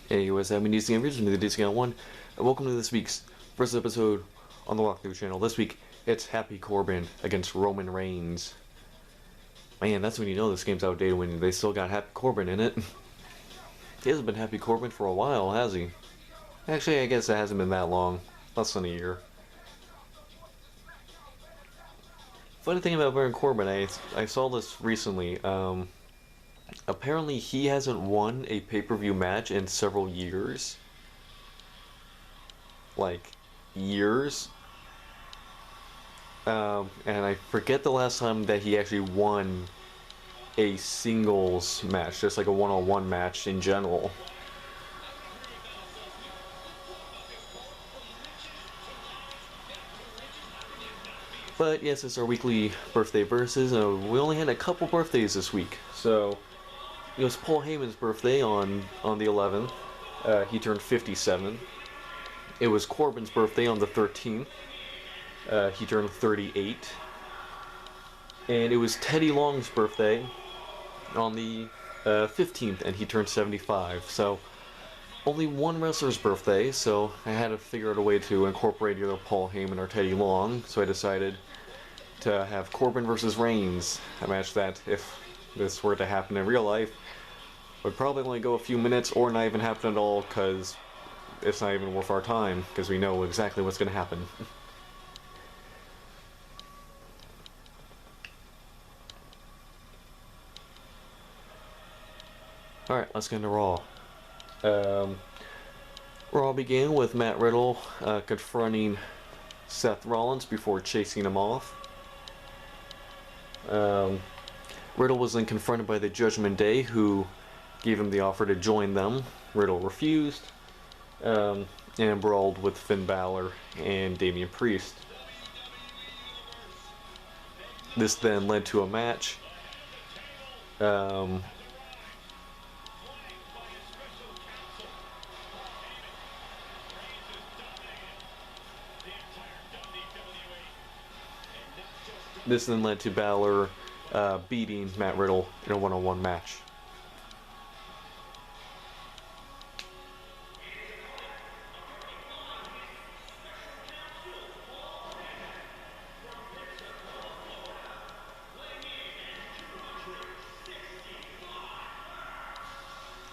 Hey, what's happening, DC Gamers? Me, the DC Guy01, and welcome to this week's first episode on the Walkthrough channel. This week, it's Happy Corbin against Roman Reigns. Man, that's when you know this game's outdated, when they still got Happy Corbin in it. He hasn't been Happy Corbin for a while, has he? Actually, I guess it hasn't been that long. Less than a year. Funny thing about Baron Corbin, I saw this recently. Apparently he hasn't won a pay-per-view match in several years. Like, years. And I forget the last time that he actually won a singles match, just like a one-on-one match in general. But yes, it's our weekly birthday versus. We only had a couple birthdays this week, so it was Paul Heyman's birthday on the 11th. He turned 57. It was Corbin's birthday on the 13th. He turned 38. And it was Teddy Long's birthday on the 15th, and he turned 75. So only one wrestler's birthday, so I had to figure out a way to incorporate either Paul Heyman or Teddy Long. So I decided to have Corbin versus Reigns, a match that, if this were to happen in real life, would probably only go a few minutes or not even happen at all, because it's not even worth our time, because we know exactly what's going to happen. Alright, let's get into Raw. Raw began with Matt Riddle confronting Seth Rollins before chasing him off. Riddle was then confronted by the Judgment Day, who gave him the offer to join them. Riddle refused, and brawled with Finn Balor and Damian Priest. This then led to a match. This then led to Balor beating Matt Riddle in a one-on-one match.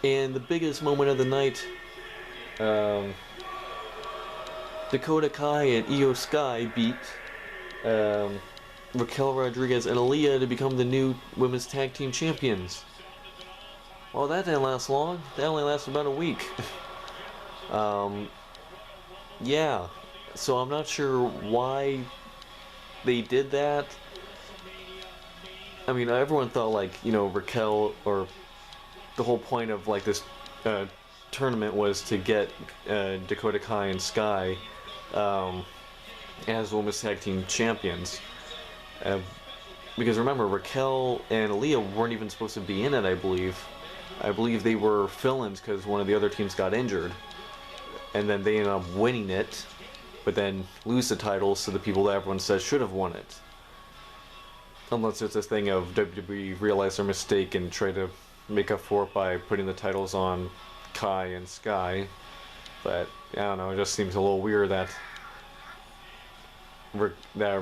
And the biggest moment of the night, Dakota Kai and Io Sky beat Raquel Rodriguez and Aaliyah to become the new women's tag team champions. Well, that didn't last long. That only lasted about a week. Yeah, so I'm not sure why they did that. I mean, everyone thought, like, you know, Raquel, or the whole point of, like, this tournament was to get Dakota Kai and Sky as women's tag team champions. Because remember, Raquel and Aaliyah weren't even supposed to be in it, I believe. I believe they were fill-ins because one of the other teams got injured. And then they ended up winning it, but then lose the titles to the people that everyone says should have won it. Unless it's this thing of WWE realized their mistake and try to make up for it by putting the titles on Kai and Sky. But, I don't know, it just seems a little weird that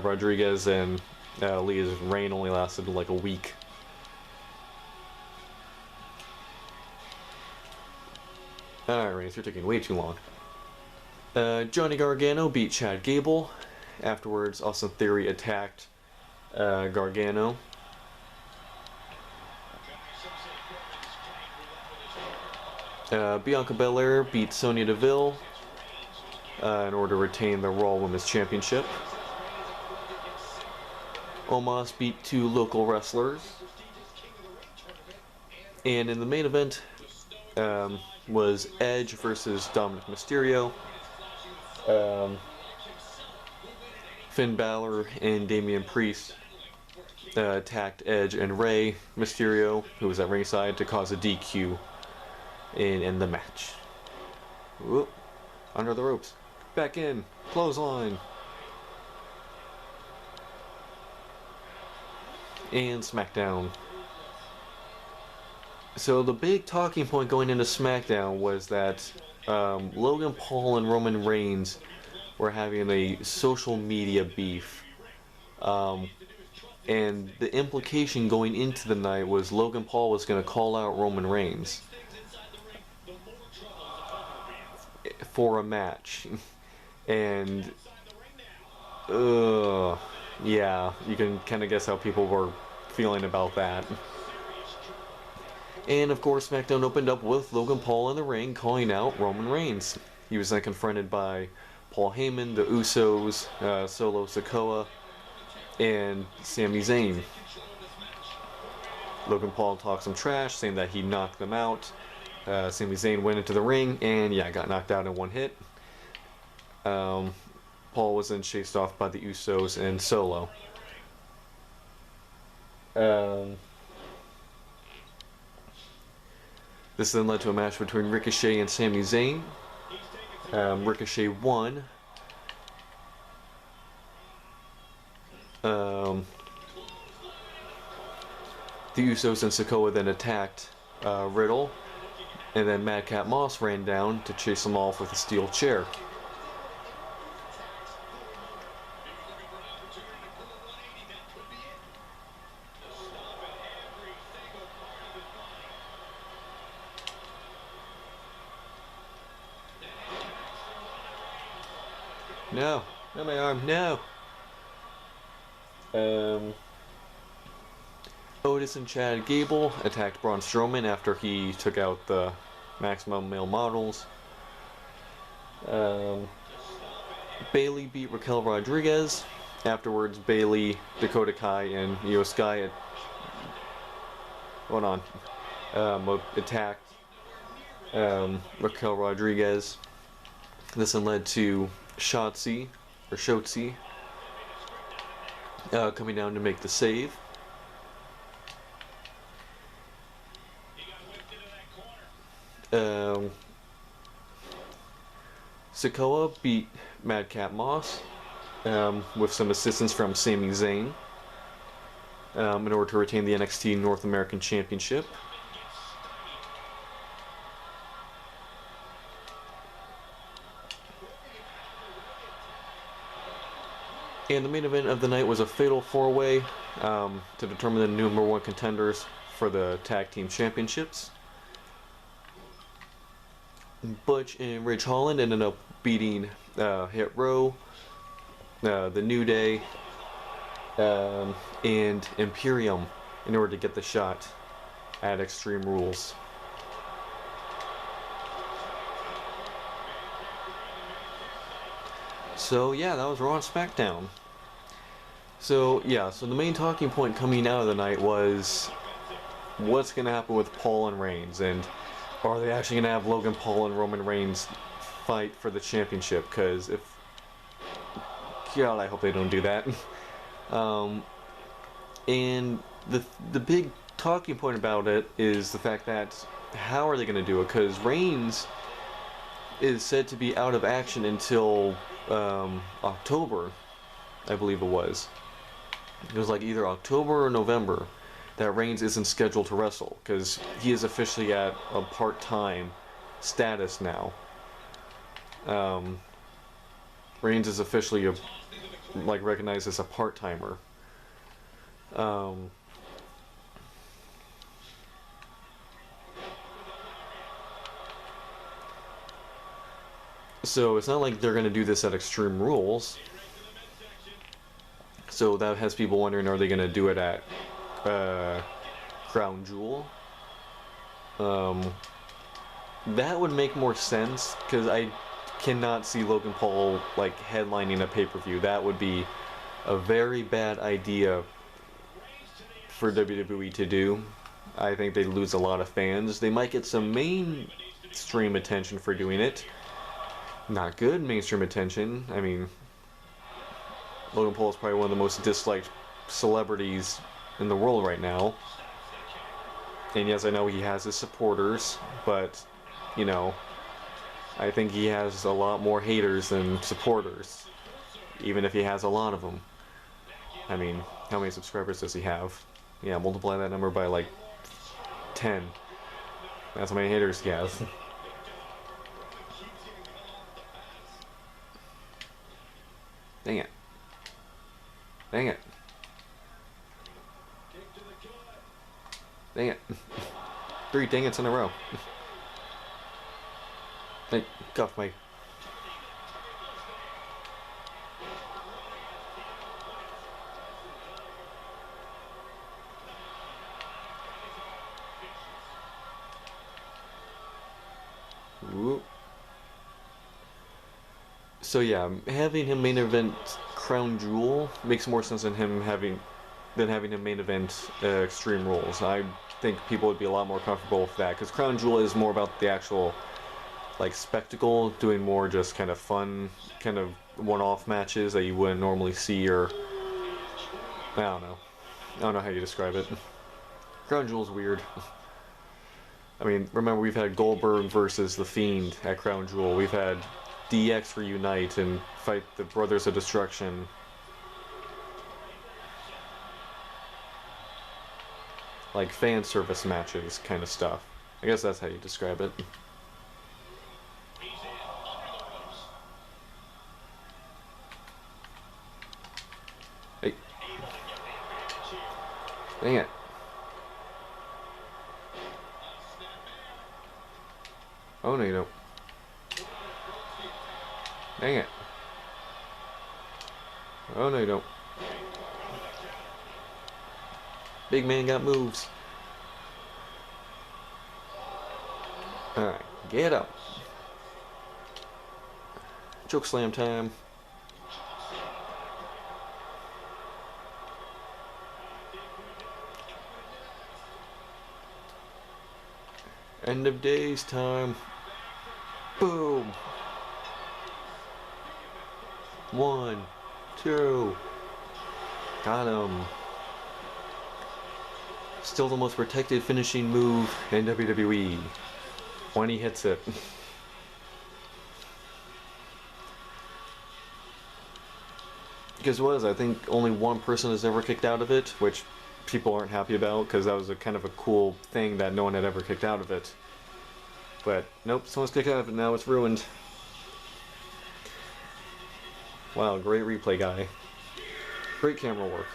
Rodriguez and Leah's reign only lasted like a week. Alright, Reigns, you're taking way too long. Johnny Gargano beat Chad Gable. Afterwards, Austin Theory attacked Gargano. Bianca Belair beat Sonya Deville in order to retain the Raw Women's Championship. Omos beat two local wrestlers. And in the main event was Edge versus Dominic Mysterio. Finn Balor and Damian Priest attacked Edge and Rey Mysterio, who was at ringside, to cause a DQ in the match. Whoop. Under the ropes. Back in. Clothesline. And SmackDown. So the big talking point going into SmackDown was that Logan Paul and Roman Reigns were having a social media beef. Um, and the implication going into the night was Logan Paul was going to call out Roman Reigns for a match. And, yeah, you can kind of guess how people were feeling about that. And of course, SmackDown opened up with Logan Paul in the ring calling out Roman Reigns. He was then confronted by Paul Heyman, the Usos, Solo Sikoa, and Sami Zayn. Logan Paul talked some trash, saying that he knocked them out. Sami Zayn went into the ring and, yeah, got knocked out in one hit. Paul was then chased off by the Usos and Solo. This then led to a match between Ricochet and Sami Zayn. Ricochet won. The Usos and Sikoa then attacked Riddle, and then Madcap Moss ran down to chase them off with a steel chair. No, not my arm, no. Otis and Chad Gable attacked Braun Strowman after he took out the Maximum Male Models. Bayley beat Raquel Rodriguez. Afterwards, Bayley, Dakota Kai, and Io Sky attacked Raquel Rodriguez. This then led to Shotzi coming down to make the save. Sikoa beat Madcap Moss with some assistance from Sami Zayn in order to retain the NXT North American Championship. And the main event of the night was a fatal four-way to determine the number one contenders for the Tag Team Championships. Butch and Ridge Holland ended up beating Hit Row, the New Day, and Imperium in order to get the shot at Extreme Rules. So yeah, that was Raw and SmackDown. So yeah, so the main talking point coming out of the night was what's going to happen with Paul and Reigns, and are they actually going to have Logan Paul and Roman Reigns fight for the championship? Because if, God, I hope they don't do that. And the big talking point about it is the fact that how are they going to do it? Because Reigns is said to be out of action until October, I believe it was. It was like either October or November that Reigns isn't scheduled to wrestle, because he is officially at a part-time status now. Reigns is officially recognized as a part-timer. So it's not like they're going to do this at Extreme Rules. So that has people wondering, are they going to do it at Crown Jewel? That would make more sense, because I cannot see Logan Paul headlining a pay-per-view. That would be a very bad idea for WWE to do. I think they'd lose a lot of fans. They might get some mainstream attention for doing it. Not good mainstream attention. I mean, Logan Paul is probably one of the most disliked celebrities in the world right now. And yes, I know he has his supporters, but, you know, I think he has a lot more haters than supporters, even if he has a lot of them. I mean, how many subscribers does he have? Yeah, multiply that number by 10. That's how many hitters he has. Dang it. Dang it. Dang it. 3 dang it's in a row. Hey, cuff me. Whoop. So yeah, having him main event Crown Jewel makes more sense than having him main event Extreme Rules. I think people would be a lot more comfortable with that because Crown Jewel is more about the actual like spectacle, doing more just kind of fun, kind of one-off matches that you wouldn't normally see, or I don't know how you describe it. Crown Jewel's weird. I mean, remember we've had Goldberg versus The Fiend at Crown Jewel. We've had DX reunite and fight the Brothers of Destruction. Like fan service matches kind of stuff. I guess that's how you describe it. Hey. Dang it. Oh no you don't. Dang it. Oh no you don't. Big man got moves. Alright, get up. Choke slam time. End of days time. Boom. 1, 2. Got him. Still the most protected finishing move in WWE. When he hits it. Because I think only one person has ever kicked out of it, which people aren't happy about because that was a kind of a cool thing that no one had ever kicked out of it. But nope, someone's kicked out of it, now it's ruined. Wow, great replay, guy. Great camera work.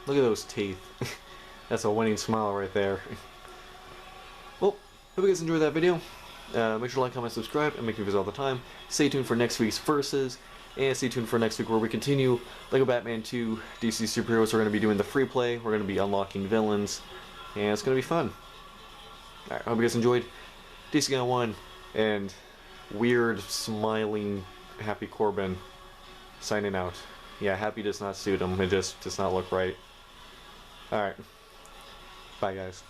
Look at those teeth. That's a winning smile right there. Well, hope you guys enjoyed that video. Make sure to like, comment, subscribe, and make videos all the time. Stay tuned for next week's Versus, and stay tuned for next week where we continue LEGO Batman 2 DC Superheroes. We're going to be doing the free play, we're going to be unlocking villains, and it's going to be fun. Alright, hope you guys enjoyed. DC Guy01, and weird, smiling, happy Corbin signing out. Yeah, happy does not suit him, it just does not look right. Alright, bye guys.